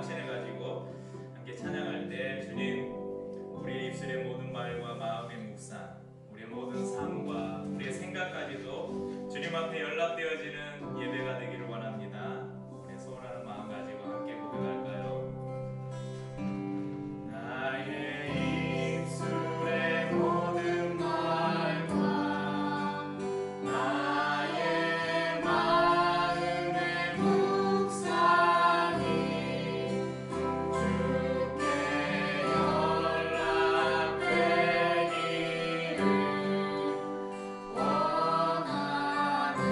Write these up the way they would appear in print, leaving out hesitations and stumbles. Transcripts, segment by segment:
확신해가지고 함께 찬양할 때 주님, 우리의 입술의 모든 말과 마음의 묵상, 우리의 모든 삶과 우리의 생각까지도 주님 앞에 연락되어지는 예배가 되기를 원합니다. 우리 소원하는 마음 가지고 함께 고백할까요? 나의 입술의 모든 말과 나의 마음의 묵상이 주께 연락되기를 원하네.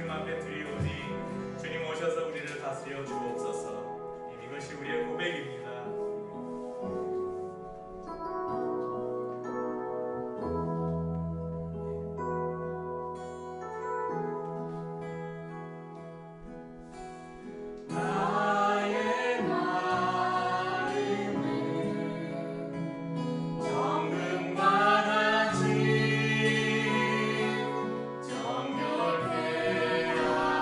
주님 앞에 드리오니 주님 오셔서 우리를 다스려 주옵소서. 이것이 우리의 고백입니다. 정결해야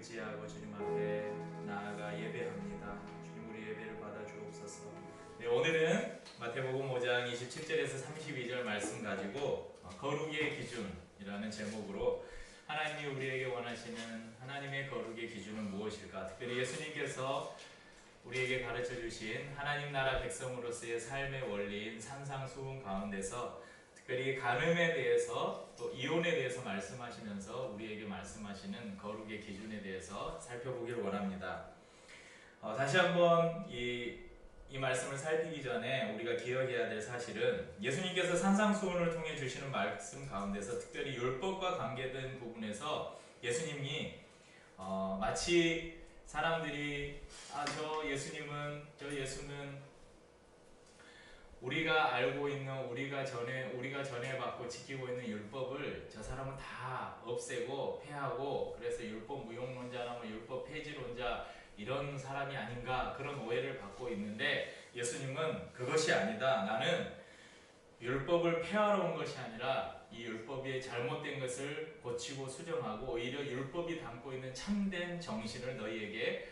의지하고 주님 앞에 나아가 예배합니다. 주님 우리 예배를 받아 주옵소서. 네, 오늘은 마태복음 5장 27절에서 32절 말씀 가지고 거룩의 기준이라는 제목으로 하나님이 우리에게 원하시는 하나님의 거룩의 기준은 무엇일까? 특별히 예수님께서 우리에게 가르쳐 주신 하나님 나라 백성으로서의 삶의 원리인 산상수훈 가운데서 특별히 간음에 대해서 또 이혼에 대해서 말씀하시면서 우리에게 말씀하시는 거룩의 기준에 대해서 살펴보기를 원합니다. 다시 한번 이 말씀을 살피기 전에 우리가 기억해야 될 사실은 예수님께서 산상수훈을 통해 주시는 말씀 가운데서 특별히 율법과 관계된 부분에서 예수님이 마치 사람들이 저 예수는 우리가 알고 있는 우리가 전에 받고 지키고 있는 율법을 저 사람은 다 없애고 폐하고 그래서 율법 무용론자나 율법 폐지론자 이런 사람이 아닌가 그런 오해를 받고 있는데 예수님은 그것이 아니다. 나는 율법을 폐하러 온 것이 아니라 이 율법이 잘못된 것을 고치고 수정하고 오히려 율법이 담고 있는 참된 정신을 너희에게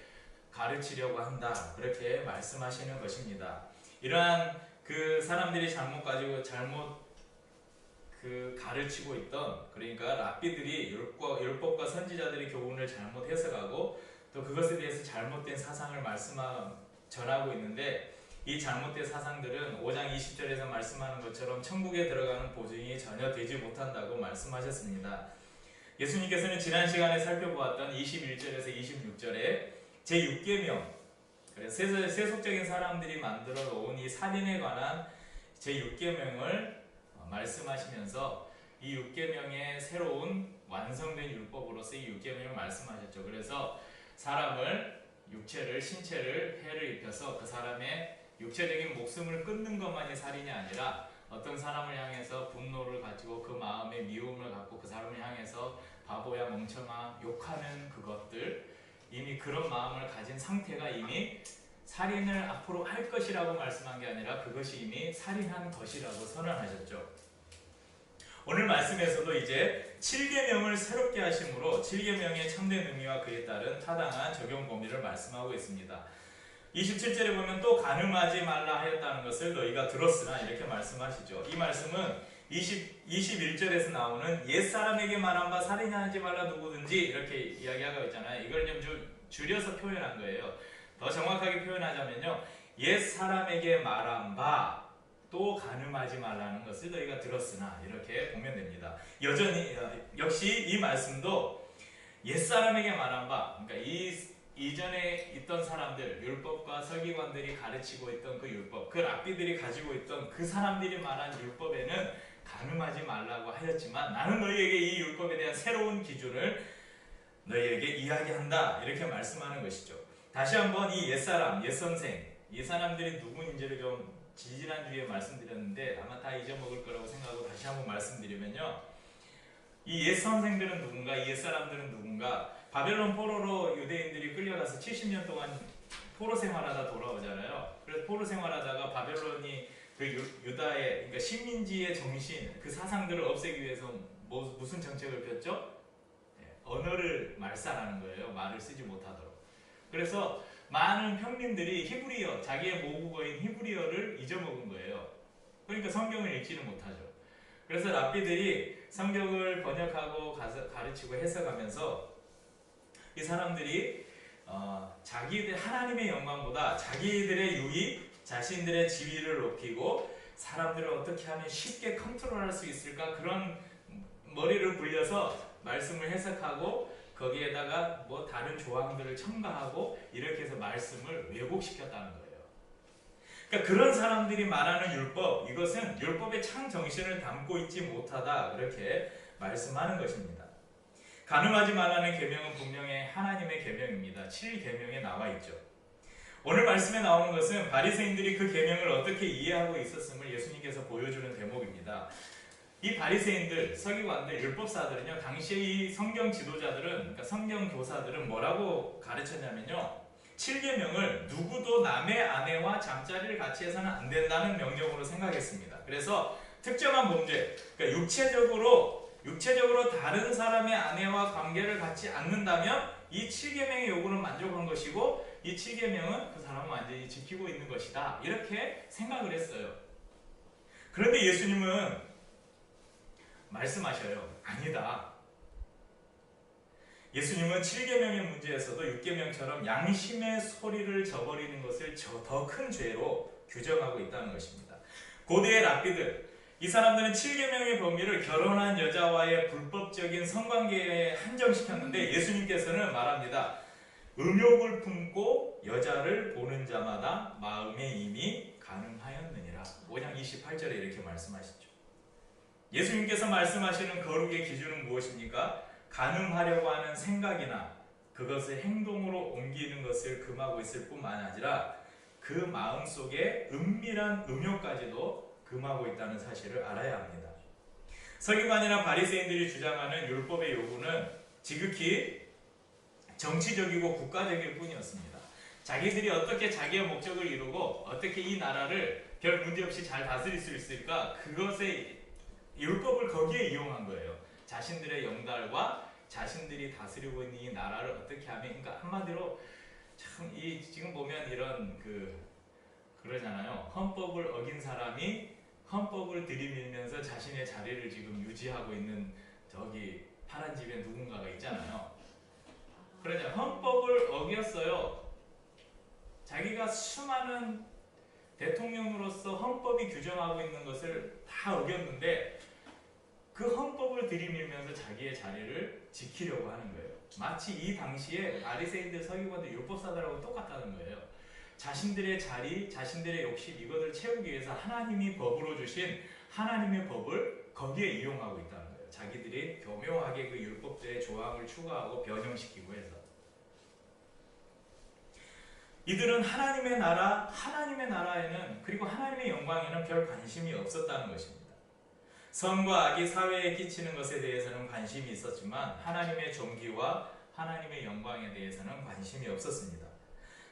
가르치려고 한다. 그렇게 말씀하시는 것입니다. 이러한 그 사람들이 잘못 가르치고 있던, 그러니까 랍비들이 율법과 선지자들의 교훈을 잘못 해석하고 또 그것에 대해서 잘못된 사상을 전하고 있는데, 이 잘못된 사상들은 5장 20절에서 말씀하는 것처럼 천국에 들어가는 보증이 전혀 되지 못한다고 말씀하셨습니다. 예수님께서는 지난 시간에 살펴보았던 21절에서 26절에 제6계명, 세속적인 사람들이 만들어 놓은 이 살인에 관한 제6계명을 말씀하시면서 이 6계명의 새로운 완성된 율법으로서 이 6계명을 말씀하셨죠. 그래서 사람을, 신체를 해를 입혀서 그 사람의 육체적인 목숨을 끊는 것만이 살인이 아니라 어떤 사람을 향해서 분노를 가지고 그 마음에 미움을 갖고 그 사람을 향해서 바보야 멍청아 욕하는 그것들, 이미 그런 마음을 가진 상태가 이미 살인을 앞으로 할 것이라고 말씀한 게 아니라 그것이 이미 살인한 것이라고 선언하셨죠. 오늘 말씀에서도 이제 7계명을 새롭게 하심으로 7계명의 참된 의미와 그에 따른 타당한 적용 범위를 말씀하고 있습니다. 27절에 보면 또 간음하지 말라 하였다는 것을 너희가 들었으나 이렇게 말씀하시죠. 이 말씀은 21절에서 나오는 옛사람에게 말한 바 살인하지 말라 누구든지 이렇게 이야기하고 있잖아요. 이걸 좀 줄여서 표현한 거예요. 더 정확하게 표현하자면요, 옛사람에게 말한 바 또 간음하지 말라는 것을 너희가 들었으나 이렇게 보면 됩니다. 여전히 역시 이 말씀도 옛사람에게 말한 바, 그러니까 이전에 있던 사람들, 율법과 서기관들이 가르치고 있던 그 율법, 그 랍비들이 가지고 있던 그 사람들이 말한 율법에는 간음하지 말라고 하였지만 나는 너희에게 이 율법에 대한 새로운 기준을 너희에게 이야기한다, 이렇게 말씀하는 것이죠. 다시 한번 이 옛사람, 옛선생, 이 사람들이 누구인지를 좀 지지난주에 말씀드렸는데 아마 다 잊어먹을 거라고 생각하고 다시 한번 말씀드리면요, 이 옛선생들은 누군가, 이 옛사람들은 누군가, 바벨론 포로로 유대인들이 끌려가서 70년 동안 포로 생활하다 돌아오잖아요. 그래서 포로 생활하다가 바벨론이 그 유다의, 그러니까 식민지의 정신, 그 사상들을 없애기 위해서 무슨 정책을 폈죠? 언어를 말살하는 거예요. 말을 쓰지 못하도록. 그래서 많은 평민들이 히브리어, 자기의 모국어인 히브리어를 잊어먹은 거예요. 그러니까 성경을 읽지는 못하죠. 그래서 랍비들이 성경을 번역하고 가르치고 해석하면서 이 사람들이 자기들 하나님의 영광보다 자기들의 유익, 자신들의 지위를 높이고 사람들을 어떻게 하면 쉽게 컨트롤할 수 있을까, 그런 머리를 굴려서 말씀을 해석하고 거기에다가 뭐 다른 조항들을 첨가하고 이렇게 해서 말씀을 왜곡시켰다는 거예요. 그러니까 그런 사람들이 말하는 율법, 이것은 율법의 참 정신을 담고 있지 못하다, 그렇게 말씀하는 것입니다. 간음하지 말라는 계명은 분명히 하나님의 계명입니다. 7계명에 나와 있죠. 오늘 말씀에 나오는 것은 바리새인들이 그 계명을 어떻게 이해하고 있었음을 예수님께서 보여주는 대목입니다. 이 바리새인들, 서기관들, 율법사들은요, 당시의 이 성경 지도자들은, 그러니까 성경 교사들은 뭐라고 가르쳤냐면요, 7계명을 누구도 남의 아내와 잠자리를 같이 해서는 안 된다는 명령으로 생각했습니다. 그래서 특정한 범죄, 그러니까 육체적으로 다른 사람의 아내와 관계를 갖지 않는다면 이 7계명의 요구는 만족한 것이고 이 7계명은 그 사람은 완전히 지키고 있는 것이다, 이렇게 생각을 했어요. 그런데 예수님은 말씀하셔요. 아니다. 예수님은 7계명의 문제에서도 6계명처럼 양심의 소리를 저버리는 것을 더 큰 죄로 규정하고 있다는 것입니다. 고대의 랍비들, 이 사람들은 7계명의 범위를 결혼한 여자와의 불법적인 성관계에 한정시켰는데 예수님께서는 말합니다. 음욕을 품고 여자를 보는 자마다 마음에 이미 간음하였느니라. 5장 28절에 이렇게 말씀하시죠. 예수님께서 말씀하시는 거룩의 기준은 무엇입니까? 간음하려고 하는 생각이나 그것을 행동으로 옮기는 것을 금하고 있을 뿐만 아니라 그 마음속에 은밀한 음욕까지도 금하고 있다는 사실을 알아야 합니다. 서기관이나 바리새인들이 주장하는 율법의 요구는 지극히 정치적이고 국가적일 뿐이었습니다. 자기들이 어떻게 자기의 목적을 이루고 어떻게 이 나라를 별 문제 없이 잘 다스릴 수 있을까, 그것의 율법을 거기에 이용한 거예요. 자신들의 영달과 자신들이 다스리고 있는 이 나라를 어떻게 하면, 그러니까 한마디로 참 이 지금 보면 이런 그러잖아요. 헌법을 어긴 사람이 헌법을 들이밀면서 자신의 자리를 지금 유지하고 있는 저기 파란 집에 누군가가 있잖아요. 그러냐, 헌법을 어겼어요. 자기가 수많은 대통령으로서 헌법이 규정하고 있는 것을 다 어겼는데 그 헌법을 들이밀면서 자기의 자리를 지키려고 하는 거예요. 마치 이 당시에 바리새인들, 서기관들, 율법사들하고 똑같다는 거예요. 자신들의 자리, 자신들의 욕심 이것을 채우기 위해서 하나님이 법으로 주신 하나님의 법을 거기에 이용하고 있다는 거예요. 자기들이 교묘하게 그 율법들의 조항을 추가하고 변형시키고 해서 이들은 하나님의 나라, 하나님의 나라에는 그리고 하나님의 영광에는 별 관심이 없었다는 것입니다. 선과 악이 사회에 끼치는 것에 대해서는 관심이 있었지만 하나님의 존귀와 하나님의 영광에 대해서는 관심이 없었습니다.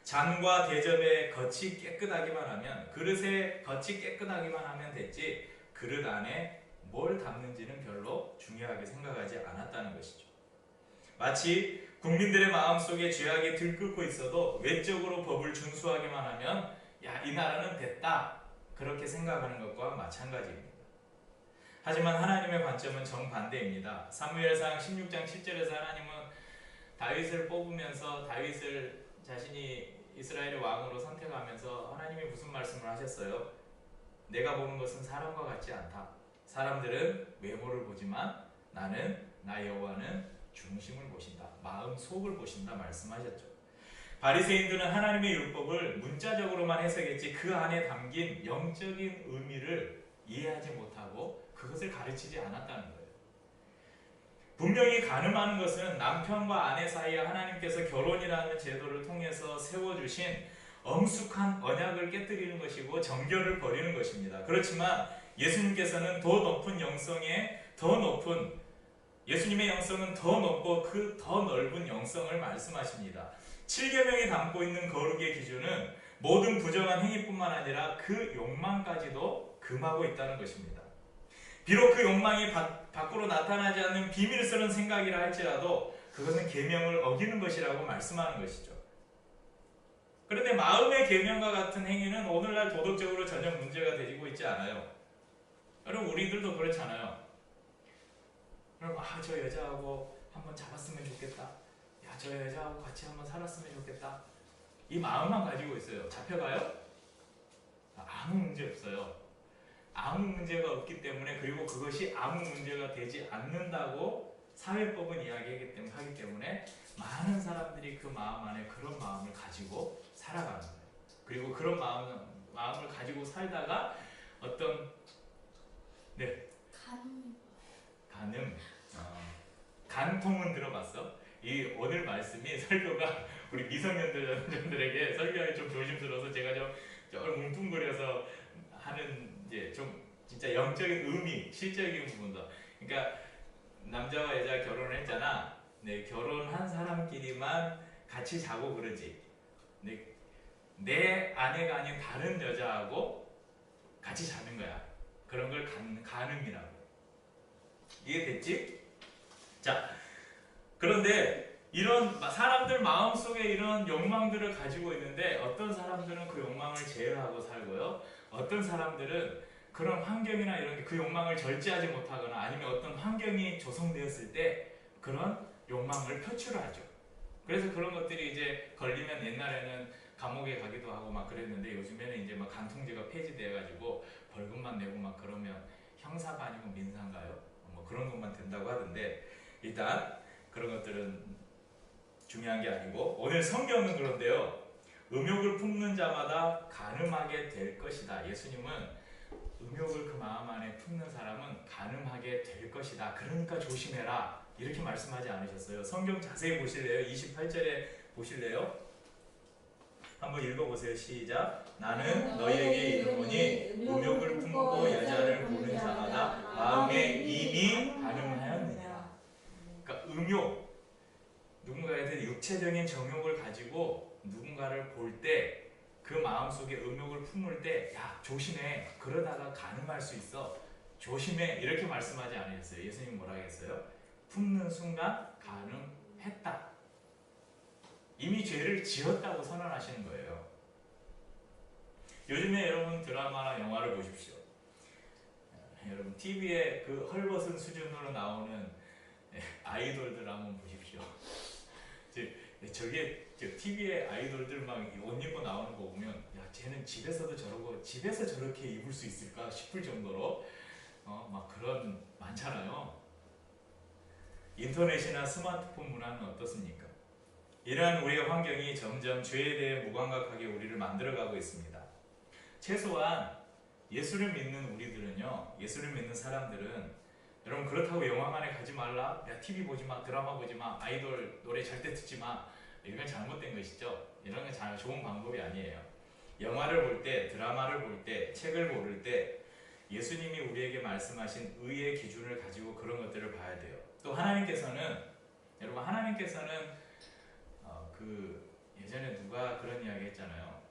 잔과 대접의 겉이 깨끗하기만 하면, 그릇의 겉이 깨끗하기만 하면 됐지 그릇 안에 뭘 담는지는 별로 중요하게 생각하지 않았다는 것이죠. 마치 국민들의 마음속에 죄악이 들끓고 있어도 외적으로 법을 준수하기만 하면 야, 이 나라는 됐다 그렇게 생각하는 것과 마찬가지입니다. 하지만 하나님의 관점은 정반대입니다. 사무엘상 16장 7절에서 하나님은 다윗을 뽑으면서 다윗을 자신이 이스라엘의 왕으로 선택하면서 하나님이 무슨 말씀을 하셨어요? 내가 보는 것은 사람과 같지 않다. 사람들은 외모를 보지만 나는 나 여호와는 중심을 보신다. 마음 속을 보신다 말씀하셨죠. 바리새인들은 하나님의 율법을 문자적으로만 해석했지 그 안에 담긴 영적인 의미를 이해하지 못하고 그것을 가르치지 않았다는 거예요. 분명히 간음하는 것은 남편과 아내 사이에 하나님께서 결혼이라는 제도를 통해서 세워주신 엄숙한 언약을 깨뜨리는 것이고 정결을 버리는 것입니다. 그렇지만 예수님께서는 더 높은 영성에 더 높은 예수님의 영성은 더 높고 그 더 넓은 영성을 말씀하십니다. 7계명이 담고 있는 거룩의 기준은 모든 부정한 행위뿐만 아니라 그 욕망까지도 금하고 있다는 것입니다. 비록 그 욕망이 밖으로 나타나지 않는 비밀스러운 생각이라 할지라도 그것은 계명을 어기는 것이라고 말씀하는 것이죠. 그런데 마음의 계명과 같은 행위는 오늘날 도덕적으로 전혀 문제가 되고 있지 않아요. 여러분 우리들도 그렇잖아요. 그럼 저 여자하고 한번 잡았으면 좋겠다. 야, 저 여자하고 같이 한번 살았으면 좋겠다. 이 마음만 가지고 있어요. 잡혀가요? 아무 문제 없어요. 아무 문제가 없기 때문에, 그리고 그것이 아무 문제가 되지 않는다고 사회법은 이야기하기 때문에 많은 사람들이 그 마음 안에 그런 마음을 가지고 살아가는 거예요. 그리고 그런 마음을 가지고 살다가 어떤 간음, 간통은 들어봤어? 이 오늘 말씀이 설교가 우리 미성년자들에게 설교하기 좀 조심스러워서 제가 좀 뭉뚱그려서 하는 이제 좀 진짜 영적인 의미, 실적인 부분도. 그러니까 남자와 여자 결혼을 했잖아. 네, 결혼한 사람끼리만 같이 자고 그러지. 네, 내 아내가 아닌 다른 여자하고 같이 자는 거야. 그런 걸 간음이라고. 이해됐지? 자, 그런데 이런 사람들 마음속에 이런 욕망들을 가지고 있는데 어떤 사람들은 그 욕망을 제어하고 살고요. 어떤 사람들은 그런 환경이나 이런 그 욕망을 절제하지 못하거나 아니면 어떤 환경이 조성되었을 때 그런 욕망을 표출하죠. 그래서 그런 것들이 이제 걸리면 옛날에는 감옥에 가기도 하고 막 그랬는데 요즘에는 이제 막 간통죄가 폐지돼가지고 벌금만 내고 막 그러면 형사가 아니고 민사인가요? 뭐 그런 것만 된다고 하던데 일단 그런 것들은 중요한 게 아니고 오늘 성경은 그런데요. 음욕을 품는 자마다 간음하게 될 것이다. 예수님은 음욕을 그 마음 안에 품는 사람은 간음하게 될 것이다. 그러니까 조심해라. 이렇게 말씀하지 않으셨어요. 성경 자세히 보실래요? 28절에 보실래요? 한번 읽어보세요. 시작. 나는 너희에게 이르노니 음욕을 품고 여자를 보는 자마다 마음에 이미 간음하였느니라. 그러니까 음욕, 누군가에 대한 육체적인 정욕을 가지고 누군가를 볼 때 그 마음속에 음욕을 품을 때 야 조심해. 그러다가 간음할 수 있어. 조심해 이렇게 말씀하지 않으셨어요. 예수님 뭐라 했어요? 품는 순간 가늠했다. 이미 죄를 지었다고 선언하시는 거예요. 요즘에 여러분 드라마나 영화를 보십시오. 여러분 TV에 그 헐벗은 수준으로 나오는 아이돌들 한번 보십시오. 저게 TV에 아이돌들 막 옷 입고 나오는 거 보면 야 쟤는 집에서도 저러고 집에서 저렇게 입을 수 있을까 싶을 정도로 막 그런 많잖아요. 인터넷이나 스마트폰 문화는 어떻습니까? 이러한 우리의 환경이 점점 죄에 대해 무감각하게 우리를 만들어가고 있습니다. 최소한 예수를 믿는 우리들은요, 예수를 믿는 사람들은 여러분 그렇다고 영화관에 가지 말라, 야 TV 보지 마, 드라마 보지 마, 아이돌 노래 절대 듣지 마, 이건 잘못된 것이죠. 이런 건 잘 좋은 방법이 아니에요. 영화를 볼 때, 드라마를 볼 때, 책을 고를 때 예수님이 우리에게 말씀하신 의의 기준을 가지고 그런 것들을 봐야 돼요. 또 하나님께서는 여러분 하나님께서는 그 예전에 누가 그런 이야기 했잖아요.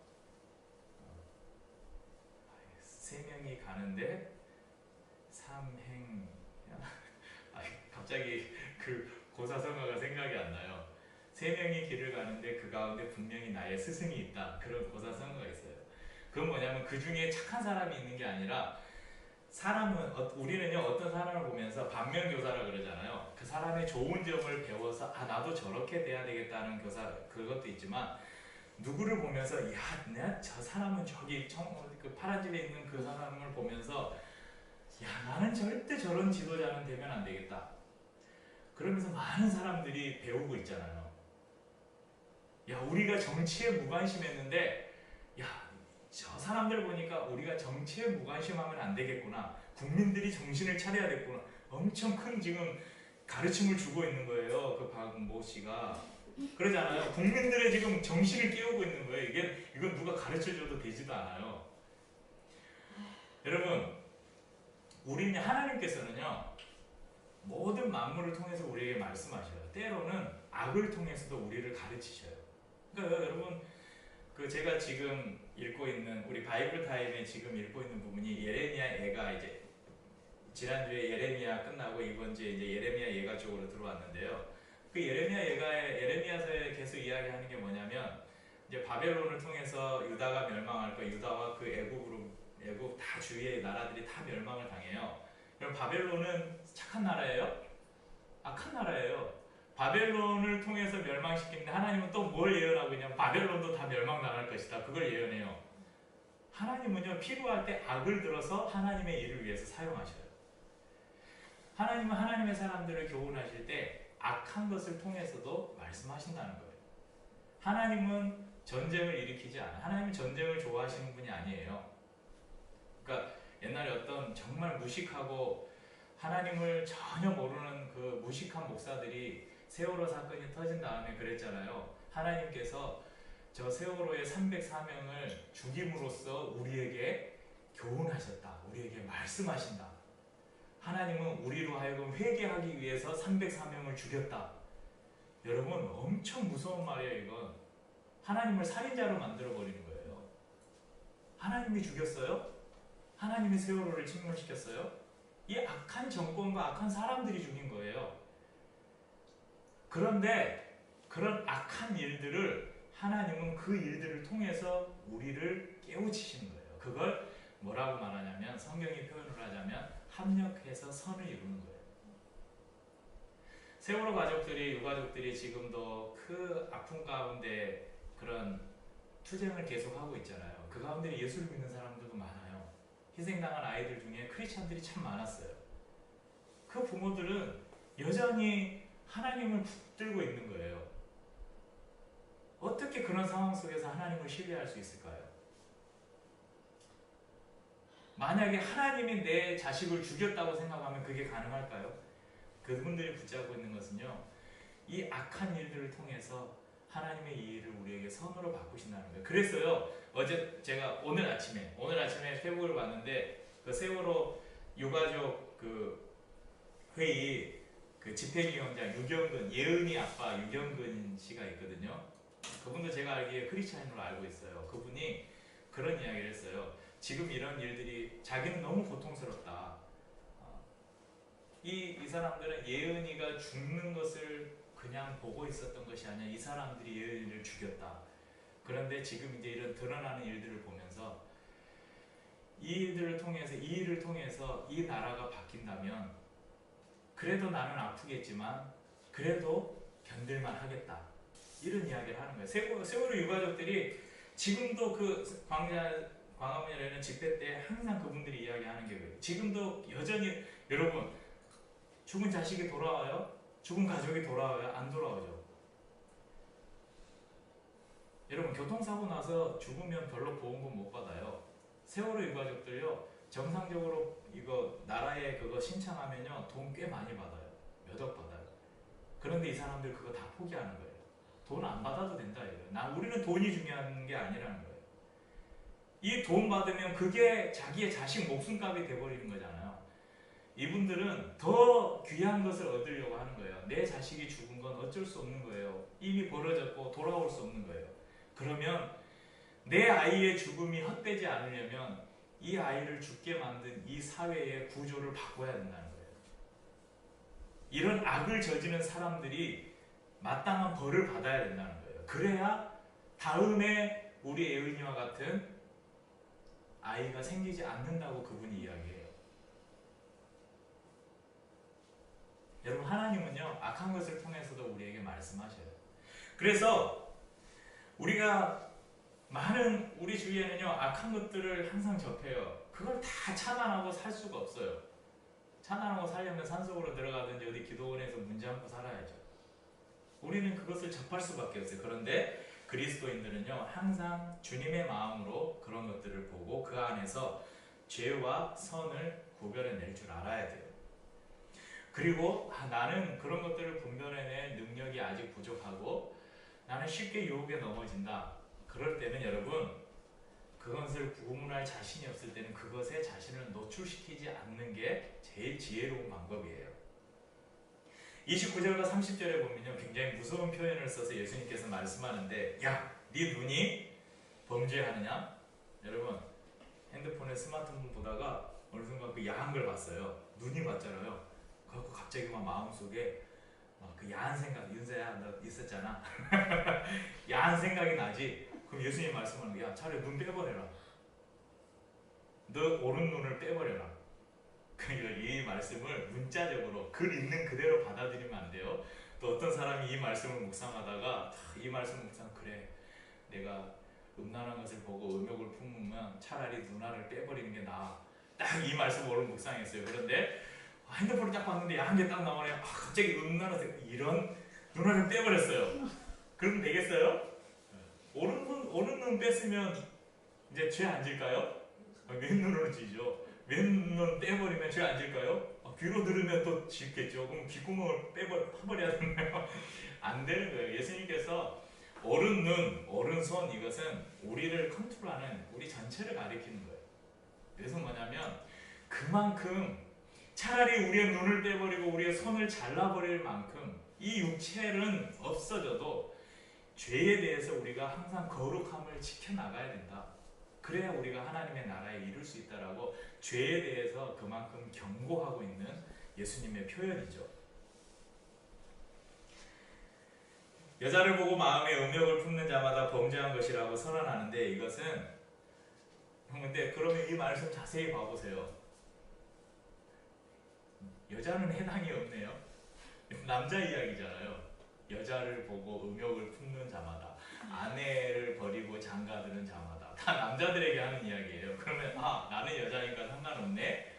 세 명이 가는데 삼행 갑자기 그 고사성어가 생각이 안 나요. 세 명이 길을 가는데 그 가운데 분명히 나의 스승이 있다. 그런 고사성어가 있어요. 그건 뭐냐면 그 중에 착한 사람이 있는 게 아니라 사람은 우리는요 어떤 사람을 보면서 반면교사라 그러잖아요. 그 사람의 좋은 점을 배워서 아 나도 저렇게 돼야 되겠다는 교사 그것도 있지만 누구를 보면서 야 내가 저 사람은 저기 그 파란 집에 있는 그 사람을 보면서 야 나는 절대 저런 지도자는 되면 안 되겠다. 그러면서 많은 사람들이 배우고 있잖아요. 야 우리가 정치에 무관심했는데 야 저 사람들 보니까 우리가 정치에 무관심하면 안 되겠구나. 국민들이 정신을 차려야겠구나. 엄청 큰 지금 가르침을 주고 있는 거예요. 그 박모 씨가. 그러잖아요. 국민들의 지금 정신을 깨우고 있는 거예요. 이건 누가 가르쳐줘도 되지도 않아요. 여러분, 우리는 하나님께서는요, 모든 만물을 통해서 우리에게 말씀하셔요. 때로는 악을 통해서도 우리를 가르치셔요. 그러니까 여러분, 그 제가 지금 읽고 있는 우리 바이블 타임에 지금 읽고 있는 부분이 예레미야 예가 이제 지난주에 예레미야 끝나고 이번 주에 이제 예레미야 예가 쪽으로 들어왔는데요. 그 예레미야서에 계속 이야기하는 게 뭐냐면 이제 바벨론을 통해서 유다가 멸망할 거, 유다와 그 애굽 다 주위의 나라들이 다 멸망을 당해요. 그럼 바벨론은 착한 나라예요? 악한 나라예요. 바벨론을 통해서 멸망시키는데 하나님은 또 뭘 예언하고 있냐면 바벨론도 다 멸망당할 것이다. 그걸 예언해요. 하나님은요 필요할 때 악을 들어서 하나님의 일을 위해서 사용하셔요. 하나님은 하나님의 사람들을 교훈하실 때 악한 것을 통해서도 말씀하신다는 거예요. 하나님은 전쟁을 일으키지 않아요. 하나님은 전쟁을 좋아하시는 분이 아니에요. 그러니까 옛날에 어떤 정말 무식하고 하나님을 전혀 모르는 그 무식한 목사들이 세월호 사건이 터진 다음에 그랬잖아요. 하나님께서 저 세월호의 304명을 죽임으로써 우리에게 교훈하셨다. 우리에게 말씀하신다. 하나님은 우리로 하여금 회개하기 위해서 304명을 죽였다. 여러분 엄청 무서운 말이에요. 이건 하나님을 살인자로 만들어버리는 거예요. 하나님이 죽였어요? 하나님이 세월호를 침몰시켰어요? 이 악한 정권과 악한 사람들이 죽인 거예요. 그런데 그런 악한 일들을 하나님은 그 일들을 통해서 우리를 깨우치시는 거예요. 그걸 뭐라고 말하냐면 성경이 표현을 하자면 합력해서 선을 이루는 거예요. 세월호 가족들이 유가족들이 지금도 그 아픔 가운데 그런 투쟁을 계속하고 있잖아요. 그 가운데 예수를 믿는 사람들도 많아요. 희생당한 아이들 중에 크리스찬들이 참 많았어요. 그 부모들은 여전히 하나님을 붙들고 있는 거예요. 어떻게 그런 상황 속에서 하나님을 신뢰할 수 있을까요? 만약에 하나님이 내 자식을 죽였다고 생각하면 그게 가능할까요? 그분들이 붙잡고 있는 것은요, 이 악한 일들을 통해서 하나님의 이 일을 우리에게 선으로 바꾸신다는 거예요. 그랬어요. 어제 제가 오늘 아침에 페북을 봤는데 그 세월호 유가족 그 회의 그 집행위원장 유경근 예은이 아빠 유경근 씨가 있거든요. 그분도 제가 알기에 크리스찬으로 알고 있어요. 그분이 그런 이야기를 했어요. 지금 이런 일들이 자기는 너무 고통스럽다. 이 사람들은 예은이가 죽는 것을 그냥 보고 있었던 것이 아니라 이 사람들이 예은이를 죽였다. 그런데 지금 이제 이런 드러나는 일들을 보면서 이 일을 통해서 이 나라가 바뀐다면 그래도 나는 아프겠지만 그래도 견딜만 하겠다. 이런 이야기를 하는 거예요. 세월호 유가족들이 지금도 그 광화문이라는 집회 때 항상 그분들이 이야기하는 게 뭐예요? 지금도 여전히 여러분 죽은 자식이 돌아와요? 죽은 가족이 돌아와요? 안 돌아오죠. 여러분 교통사고 나서 죽으면 별로 보험금 못 받아요. 세월호 유가족들요 정상적으로 이거 나라에 그거 신청하면요 돈 꽤 많이 받아요. 몇 억 받아요. 그런데 이 사람들 그거 다 포기하는 거예요. 돈 안 받아도 된다 이거예요. 우리는 돈이 중요한 게 아니라는 거예요. 이 돈 받으면 그게 자기의 자식 목숨값이 돼버리는 거잖아요. 이분들은 더 귀한 것을 얻으려고 하는 거예요. 내 자식이 죽은 건 어쩔 수 없는 거예요. 이미 벌어졌고 돌아올 수 없는 거예요. 그러면 내 아이의 죽음이 헛되지 않으려면 이 아이를 죽게 만든 이 사회의 구조를 바꿔야 된다는 거예요. 이런 악을 저지른 사람들이 마땅한 벌을 받아야 된다는 거예요. 그래야 다음에 우리 예은이와 같은 아이가 생기지 않는다고 그분이 이야기해요. 여러분 하나님은요 악한 것을 통해서도 우리에게 말씀하셔요. 그래서 우리가 많은 우리 주위에는요 악한 것들을 항상 접해요. 그걸 다 차단하고 살 수가 없어요. 차단하고 살려면 산속으로 들어가든지 어디 기도원에서 문 잠고 살아야죠. 우리는 그것을 접할 수밖에 없어요. 그런데 그리스도인들은요 항상 주님의 마음으로 그런 것들을 보고 그 안에서 죄와 선을 구별해낼 줄 알아야 돼요. 그리고 나는 그런 것들을 분별해낼 능력이 아직 부족하고 나는 쉽게 유혹에 넘어진다. 그럴 때는 여러분 그것을 구분할 자신이 없을 때는 그것에 자신을 노출시키지 않는 게 제일 지혜로운 방법이에요. 29절과 30절에 보면요 굉장히 무서운 표현을 써서 예수님께서 말씀하는데 야, 네 눈이 범죄하느냐? 여러분 핸드폰에 스마트폰 보다가 어느 순간 그 야한 걸 봤어요. 눈이 봤잖아요. 그래서 갑자기 막 마음속에 그 야한 생각, 윤서야 너 있었잖아. 야한 생각이 나지. 그럼 예수님 말씀하는 게 야 차라리 눈 빼버려라. 너 오른 눈을 빼버려라. 이 말씀을 문자적으로 글 있는 그대로 받아들이면 안 돼요. 또 어떤 사람이 이 말씀을 묵상하다가 이 말씀을 그래 내가 음란한 것을 보고 음욕을 품으면 차라리 눈알을 빼버리는 게 나아. 딱 이 말씀을 오늘 묵상했어요. 그런데 핸드폰을 딱 봤는데 야한 게 딱 나오네요. 갑자기 음란한 이런 눈알을 빼버렸어요. 그럼 되겠어요? 오른 눈 뺐으면 이제 죄 안 질까요? 왼눈으로 지죠. 왼눈 떼버리면 죄 안 질까요? 귀로 들으면 또 짓겠죠. 그럼 귓구멍을 파버려야 되나요? 안 되는 거예요. 예수님께서 오른눈, 오른손 이것은 우리를 컨트롤하는 우리 전체를 가리키는 거예요. 그래서 뭐냐면 그만큼 차라리 우리의 눈을 떼버리고 우리의 손을 잘라버릴 만큼 이 육체는 없어져도 죄에 대해서 우리가 항상 거룩함을 지켜나가야 된다. 그래야 우리가 하나님의 나라에 이룰 수 있다라고 죄에 대해서 그만큼 경고하고 있는 예수님의 표현이죠. 여자를 보고 마음에 음욕을 품는 자마다 범죄한 것이라고 선언하는데 이것은 근데 그러면 이 말씀 자세히 봐보세요. 여자는 해당이 없네요. 남자 이야기잖아요. 여자를 보고 음욕을 품는 자마다 아내를 버리고 장가드는 자마다 다 남자들에게 하는 이야기예요. 그러면 나는 여자니까 상관없네?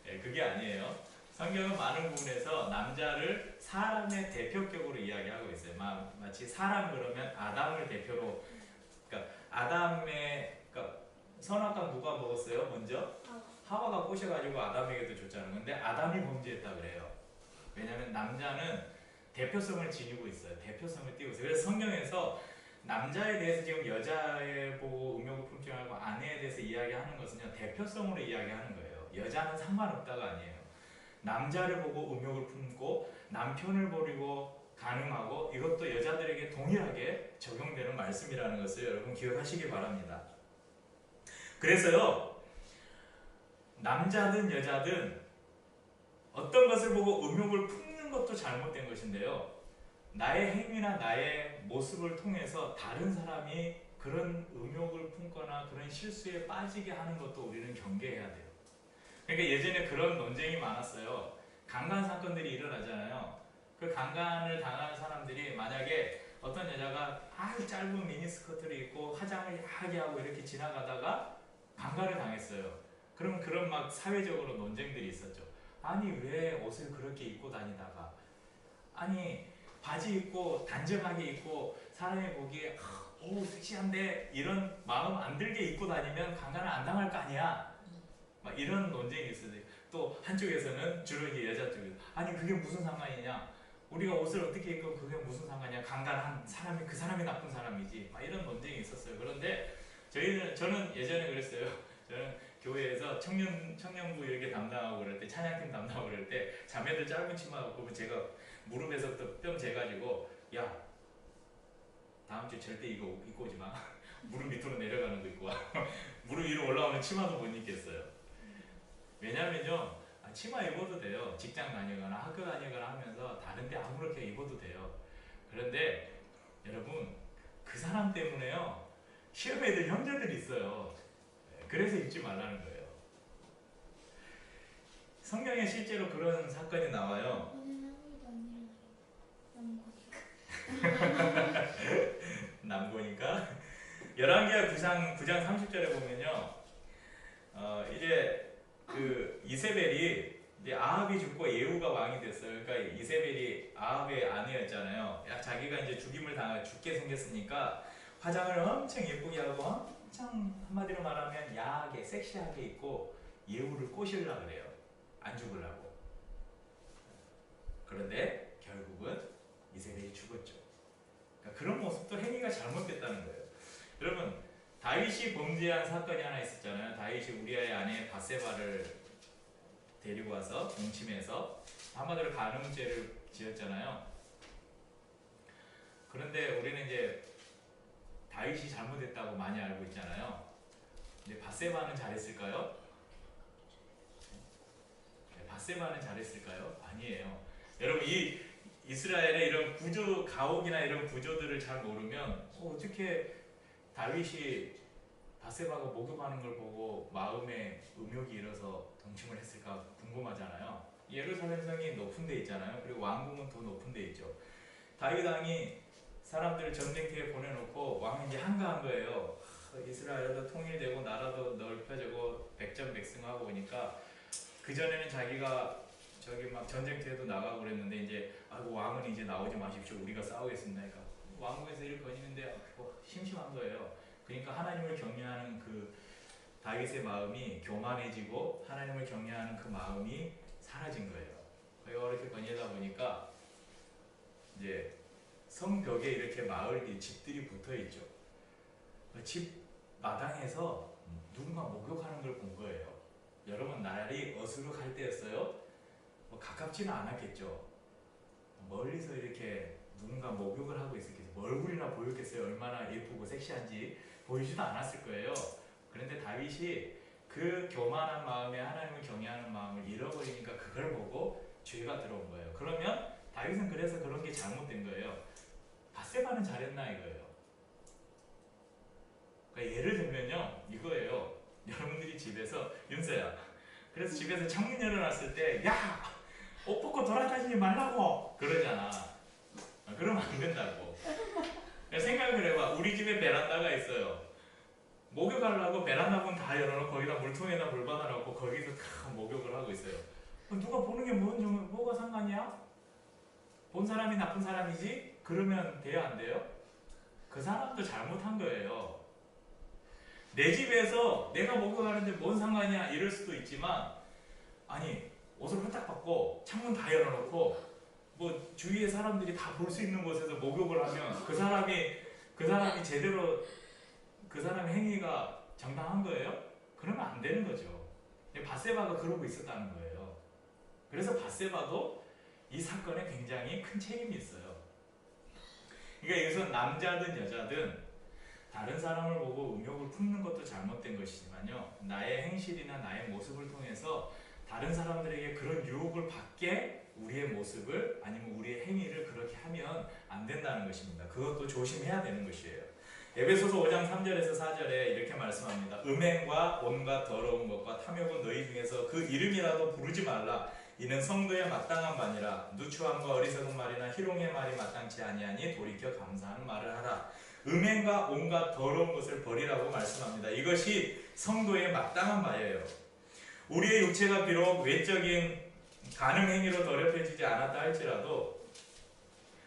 네, 그게 아니에요. 성경은 많은 부분에서 남자를 사람의 대표격으로 이야기하고 있어요. 마치 사람 그러면 아담을 대표로 그러니까 그러니까 선악과 누가 먹었어요? 먼저? 하와가 꼬셔가지고 아담에게도 줬잖아요. 근데 아담이 범죄했다 그래요. 왜냐하면 남자는 대표성을 지니고 있어요. 대표성을 띄고 있어요. 그래서 성경에서 남자에 대해서 지금 여자에 보고 음욕을 품지 말고 아내에 대해서 이야기하는 것은요 대표성으로 이야기하는 거예요. 여자는 상관없다가 아니에요. 남자를 보고 음욕을 품고 남편을 버리고 가늠하고 이것도 여자들에게 동일하게 적용되는 말씀이라는 것을 여러분 기억하시기 바랍니다. 그래서요 남자든 여자든 어떤 것을 보고 음욕을 품는 것도 잘못된 것인데요. 나의 행위나 나의 모습을 통해서 다른 사람이 그런 음욕을 품거나 그런 실수에 빠지게 하는 것도 우리는 경계해야 돼요. 그러니까 예전에 그런 논쟁이 많았어요. 강간 사건들이 일어나잖아요. 그 강간을 당한 사람들이 만약에 어떤 여자가 아주 짧은 미니스커트를 입고 화장을 야하게 하고 이렇게 지나가다가 강간을 당했어요. 그럼 그런 막 사회적으로 논쟁들이 있었죠. 아니 왜 옷을 그렇게 입고 다니다가, 아니 바지 입고 단정하게 입고 사람이 보기에 오 섹시한데 이런 마음 안 들게 입고 다니면 강간을 안 당할 거 아니야. 막 이런 논쟁이 있어요. 또 한쪽에서는 주로 이제 여자 쪽에서 아니 그게 무슨 상관이냐, 우리가 옷을 어떻게 입고 그게 무슨 상관이냐, 강간한 사람이 그 사람이 나쁜 사람이지, 막 이런 논쟁이 있었어요. 그런데 저는 예전에 그랬어요. 저는 교회에서 청년부 이렇게 담당하고 그럴 때, 찬양팀 담당하고 그럴 때 자매들 짧은 치마 입고 제가 무릎에서부터 뼈 재가지고 야 다음 주에 절대 이거 입고 오지 마. 무릎 밑으로 내려가는 거 입고 와. 무릎 위로 올라오는 치마도 못 입겠어요. 왜냐면요, 치마 입어도 돼요. 직장 다니거나 학교 다니거나 하면서 다른 데 아무렇게 입어도 돼요. 그런데 여러분, 그 사람 때문에요 시험에 들 형제들이 있어요. 그래서 입지 말라는 거예요. 성경에 실제로 그런 사건이 나와요. 남고니까 열왕기하 9장 30절에 보면요, 이제 그 이세벨이 이제 아합이 죽고 예후가 왕이 됐어요. 그러니까 이세벨이 아합의 아내였잖아요. 자기가 이제 죽게 생겼으니까 화장을 엄청 예쁘게 하고 엄청 한마디로 말하면 야하게 섹시하게 입고 예후를 꼬시려고 그래요. 안 죽으려고. 그런데 결국은 이세벨이 죽었죠. 그러니까 그런 모습도 행위가 잘못됐다는 거예요. 여러분, 다윗이 범죄한 사건이 하나 있었잖아요. 다윗이 우리아의 아내 밧세바를 데리고 와서 동침해서 한마디로 간음죄를 지었잖아요. 그런데 우리는 이제 다윗이 잘못했다고 많이 알고 있잖아요. 근데 밧세바는 잘했을까요? 밧세바는 잘했을까요? 아니에요. 여러분, 이 이스라엘의 이런 구조, 가옥이나 이런 구조들을 잘 모르면 어떻게 다윗이 밧세바가 목욕하는 걸 보고 마음에 음욕이 일어서 동침을 했을까 궁금하잖아요. 예루살렘 성이 높은 데 있잖아요. 그리고 왕궁은 더 높은 데 있죠. 다윗 왕이 사람들을 전쟁터에 보내놓고 왕이 이제 한가한 거예요. 이스라엘도 통일되고 나라도 넓혀지고 백전백승하고 오니까, 그전에는 자기가 저기 막 전쟁터에도 나가고 그랬는데 이제 아이고 왕은 이제 나오지 마십시오, 우리가 싸우겠습니다. 그러니까 왕궁에서 일을 거니는데 심심한 거예요. 그러니까 하나님을 경외하는 그 다윗의 마음이 교만해지고 하나님을 경외하는 그 마음이 사라진 거예요. 이렇게 거니다 보니까 이제 성벽에 이렇게 마을 집들이 붙어 있죠. 집 마당에서 누군가 목욕하는 걸 본 거예요. 여러분, 날이 어수룩할 때였어요. 가깝지는 않았겠죠. 멀리서 이렇게 누군가 목욕을 하고 있었겠죠. 얼굴이나 보였겠어요. 얼마나 예쁘고 섹시한지 보이지도 않았을 거예요. 그런데 다윗이 그 교만한 마음에 하나님을 경외하는 마음을 잃어버리니까 그걸 보고 죄가 들어온 거예요. 그러면 다윗은 그래서 그런 게 잘못된 거예요. 밧세바는 잘했나 이거예요. 그러니까 예를 들면요, 이거예요. 여러분들이 집에서, 윤서야, 그래서 집에서 창문 열어놨을 때 야! 옷 벗고 돌아다니지 말라고 그러잖아. 그러면 안 된다고. 생각을 해봐. 우리 집에 베란다가 있어요. 목욕하려고 베란다 문 다 열어놓고 거기다 물통에다 물 받아놓고 거기서 다 목욕을 하고 있어요. 누가 보는 게 뭐가 상관이야? 본 사람이 나쁜 사람이지? 그러면 돼요, 안 돼요? 그 사람도 잘못한 거예요. 내 집에서 내가 목욕하는데 뭔 상관이야 이럴 수도 있지만, 아니 옷을 홀딱 벗고 창문 다 열어놓고 뭐 주위의 사람들이 다 볼 수 있는 곳에서 목욕을 하면 그 사람이 제대로 그 사람의 행위가 정당한 거예요? 그러면 안 되는 거죠. 밧세바가 그러고 있었다는 거예요. 그래서 밧세바도 이 사건에 굉장히 큰 책임이 있어요. 그러니까 여기서 남자든 여자든 다른 사람을 보고 음욕을 품는 것도 잘못된 것이지만요, 나의 행실이나 나의 모습을 통해서 다른 사람들에게 그런 유혹을 받게 우리의 모습을 아니면 우리의 행위를 그렇게 하면 안 된다는 것입니다. 그것도 조심해야 되는 것이에요. 에베소서 5장 3절에서 4절에 이렇게 말씀합니다. 음행과 온갖 더러운 것과 탐욕은 너희 중에서 그 이름이라도 부르지 말라. 이는 성도의 마땅한 바니라. 누추함과 어리석은 말이나 희롱의 말이 마땅치 아니하니 돌이켜 감사하는 말을 하라. 음행과 온갖 더러운 것을 버리라고 말씀합니다. 이것이 성도의 마땅한 바예요. 우리의 육체가 비록 외적인 간음 행위로 더럽혀지지 않았다 할지라도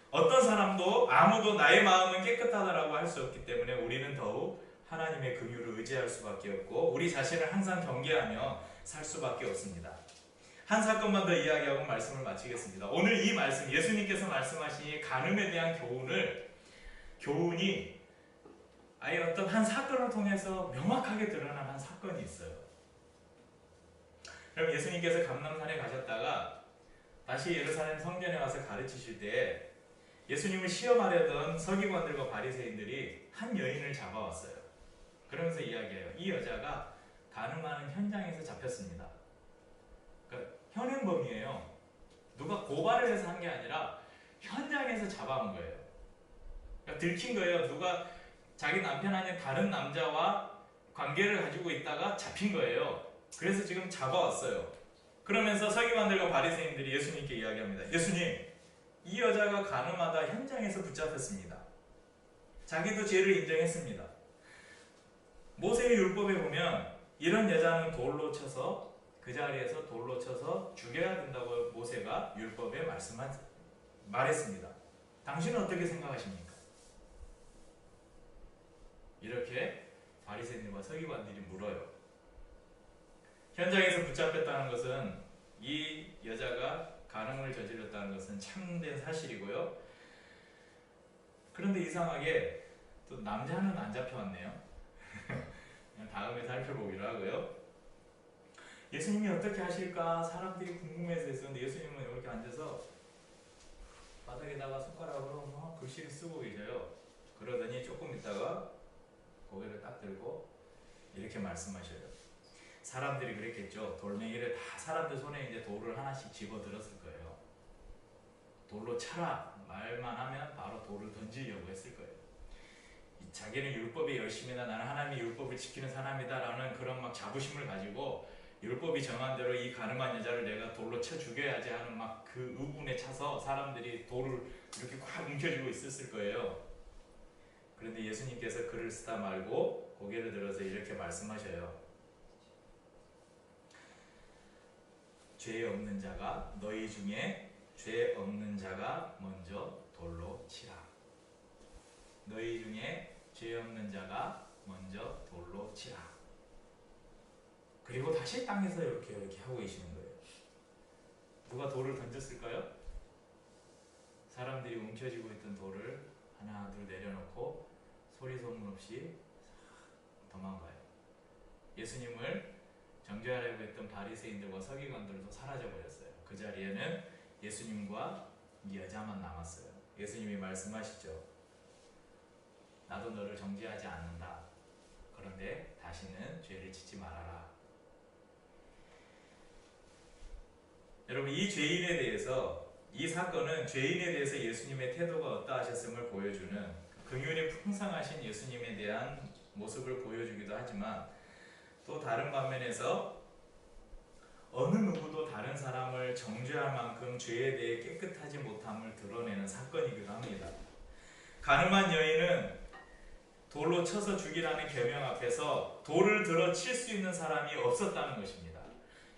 어떤 사람도 아무도 나의 마음은 깨끗하다라고 할 수 없기 때문에 우리는 더욱 하나님의 긍휼을 의지할 수밖에 없고 우리 자신을 항상 경계하며 살 수밖에 없습니다. 한 사건만 더 이야기하고 말씀을 마치겠습니다. 오늘 이 말씀, 예수님께서 말씀하신 이 간음에 대한 교훈이 아예 어떤 한 사건을 통해서 명확하게 드러난 한 사건이 있어요. 그럼 예수님께서 감람산에 가셨다가 다시 예루살렘 성전에 와서 가르치실 때 예수님을 시험하려던 서기관들과 바리새인들이 한 여인을 잡아왔어요. 그러면서 이야기해요. 이 여자가 간음하는 현장에서 잡혔습니다. 그러니까 현행범이에요. 누가 고발을 해서 한 게 아니라 현장에서 잡아온 거예요. 그러니까 들킨 거예요. 누가 자기 남편 아닌 다른 남자와 관계를 가지고 있다가 잡힌 거예요. 그래서 지금 잡아왔어요. 그러면서 서기관들과 바리새인들이 예수님께 이야기합니다. 예수님, 이 여자가 간음하다 현장에서 붙잡혔습니다. 자기도 죄를 인정했습니다. 모세의 율법에 보면 이런 여자는 돌로 쳐서 그 자리에서 돌로 쳐서 죽여야 된다고 모세가 율법에 말했습니다. 당신은 어떻게 생각하십니까? 이렇게 바리새인들과 서기관들이 물어요. 현장에서 붙잡혔다는 것은 이 여자가 간음을 저질렀다는 것은 참된 사실이고요. 그런데 이상하게 또 남자는 안 잡혀왔네요. 다음에 살펴보기로 하고요. 예수님이 어떻게 하실까 사람들이 궁금해서 했었는데 예수님은 이렇게 앉아서 바닥에다가 손가락으로 막 글씨를 쓰고 계셔요. 그러더니 조금 있다가 고개를 딱 들고 이렇게 말씀하셔요. 사람들이 그랬겠죠. 돌멩이를 다 사람들 손에 이제 돌을 하나씩 집어 들었을 거예요. 돌로 차라 말만 하면 바로 돌을 던지려고 했을 거예요. 자기는 율법에 열심히나 나는 하나님의 율법을 지키는 사람이다 라는 그런 막 자부심을 가지고 율법이 정한 대로 이 가늠한 여자를 내가 돌로 쳐 죽여야지 하는 막 그 의분에 차서 사람들이 돌을 이렇게 꽉 움켜쥐고 있었을 거예요. 그런데 예수님께서 글을 쓰다 말고 고개를 들어서 이렇게 말씀하셔요. 죄 없는 자가 너희 중에 죄 없는 자가 먼저 돌로 치라. 너희 중에 죄 없는 자가 먼저 돌로 치라. 그리고 다시 땅에서 이렇게 하고 계시는 거예요. 누가 돌을 던졌을까요? 사람들이 움켜쥐고 있던 돌을 하나 둘 내려놓고 소리 소문 없이 도망가요. 예수님을 정죄하려고 했던 바리새인들과 서기관들도 사라져버렸어요. 그 자리에는 예수님과 이 여자만 남았어요. 예수님이 말씀하시죠. 나도 너를 정죄하지 않는다. 그런데 다시는 죄를 짓지 말아라. 여러분, 이 죄인에 대해서, 이 사건은 죄인에 대해서 예수님의 태도가 어떠하셨음을 보여주는 긍휼이 풍성하신 예수님에 대한 모습을 보여주기도 하지만 또 다른 반면에서 어느 누구도 다른 사람을 정죄할 만큼 죄에 대해 깨끗하지 못함을 드러내는 사건이기도 합니다. 간음한 여인은 돌로 쳐서 죽이라는 계명 앞에서 돌을 들어 칠 수 있는 사람이 없었다는 것입니다.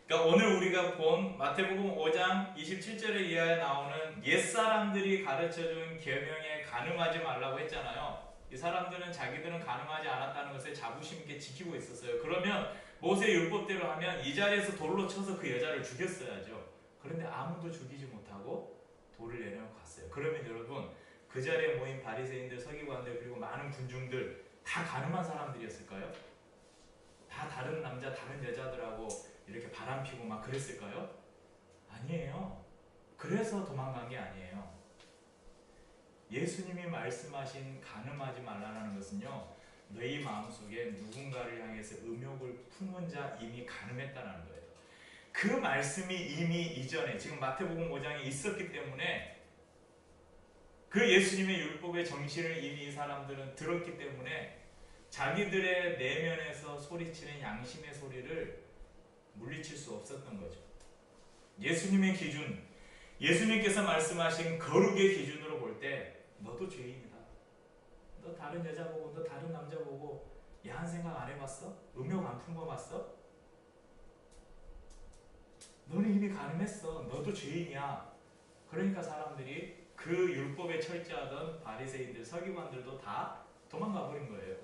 그러니까 오늘 우리가 본 마태복음 5장 27절에 이하에 나오는 옛사람들이 가르쳐준 계명에 간음하지 말라고 했잖아요. 이 사람들은 자기들은 간음하지 않았다는 것을 자부심 있게 지키고 있었어요. 그러면 모세 율법대로 하면 이 자리에서 돌로 쳐서 그 여자를 죽였어야죠. 그런데 아무도 죽이지 못하고 돌을 내려놓고 갔어요. 그러면 여러분, 그 자리에 모인 바리새인들, 서기관들 그리고 많은 군중들 다 간음한 사람들이었을까요? 다 다른 남자, 다른 여자들하고 이렇게 바람피고 막 그랬을까요? 아니에요. 그래서 도망간 게 아니에요. 예수님이 말씀하신 간음하지 말라는 것은요, 너희 마음속에 누군가를 향해서 음욕을 품은 자 이미 간음했다는 거예요. 그 말씀이 이미 이전에 지금 마태복음 5장에 있었기 때문에 그 예수님의 율법의 정신을 이미 이 사람들은 들었기 때문에 자기들의 내면에서 소리치는 양심의 소리를 물리칠 수 없었던 거죠. 예수님의 기준, 예수님께서 말씀하신 거룩의 기준으로 볼 때 너도 죄인이다. 너 다른 여자 보고 너 다른 남자 보고 야한 생각 안 해봤어? 음욕 안 품어봤어? 너는 이미 가늠했어. 너도 죄인이야. 그러니까 사람들이 그 율법에 철저하던 바리새인들, 서기관들도 다 도망가 버린 거예요.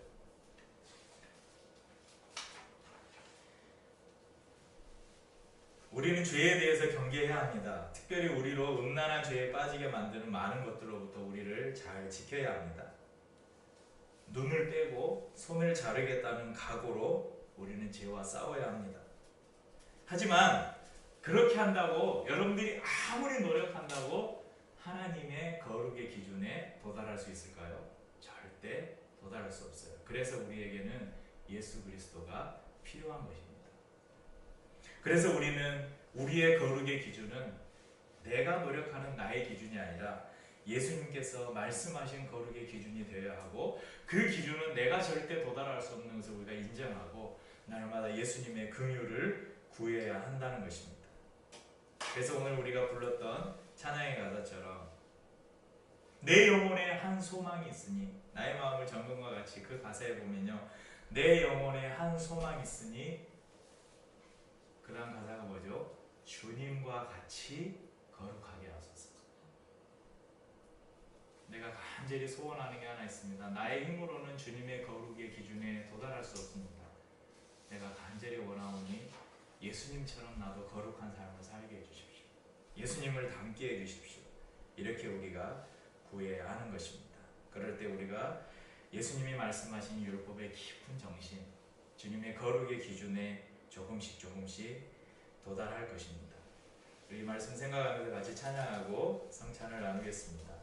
우리는 죄에 대해서 경계해야 합니다. 특별히 우리로 음란한 죄에 빠지게 만드는 많은 것들로부터 우리를 잘 지켜야 합니다. 눈을 떼고 손을 자르겠다는 각오로 우리는 죄와 싸워야 합니다. 하지만 그렇게 한다고 여러분들이 아무리 노력한다고 하나님의 거룩의 기준에 도달할 수 있을까요? 절대 도달할 수 없어요. 그래서 우리에게는 예수 그리스도가 필요한 것입니다. 그래서 우리는 우리의 거룩의 기준은 내가 노력하는 나의 기준이 아니라 예수님께서 말씀하신 거룩의 기준이 되어야 하고, 그 기준은 내가 절대 도달할 수 없는 것을 우리가 인정하고 날마다 예수님의 긍휼을 구해야 한다는 것입니다. 그래서 오늘 우리가 불렀던 찬양의 가사처럼 내 영혼에 한 소망이 있으니, 나의 마음을 정금과 같이 그 가사에 보면요, 내 영혼에 한 소망이 있으니, 그 다음 가사가 뭐죠? 주님과 같이 거룩하게 하소서. 내가 간절히 소원하는 게 하나 있습니다. 나의 힘으로는 주님의 거룩의 기준에 도달할 수 없습니다. 내가 간절히 원하오니 예수님처럼 나도 거룩한 삶을 살게 해주십시오. 예수님을 닮게 해주십시오. 이렇게 우리가 구해야 하는 것입니다. 그럴 때 우리가 예수님이 말씀하신 율법의 깊은 정신, 주님의 거룩의 기준에 조금씩 도달할 것입니다. 이 말씀 생각하면서 같이 찬양하고 성찬을 나누겠습니다.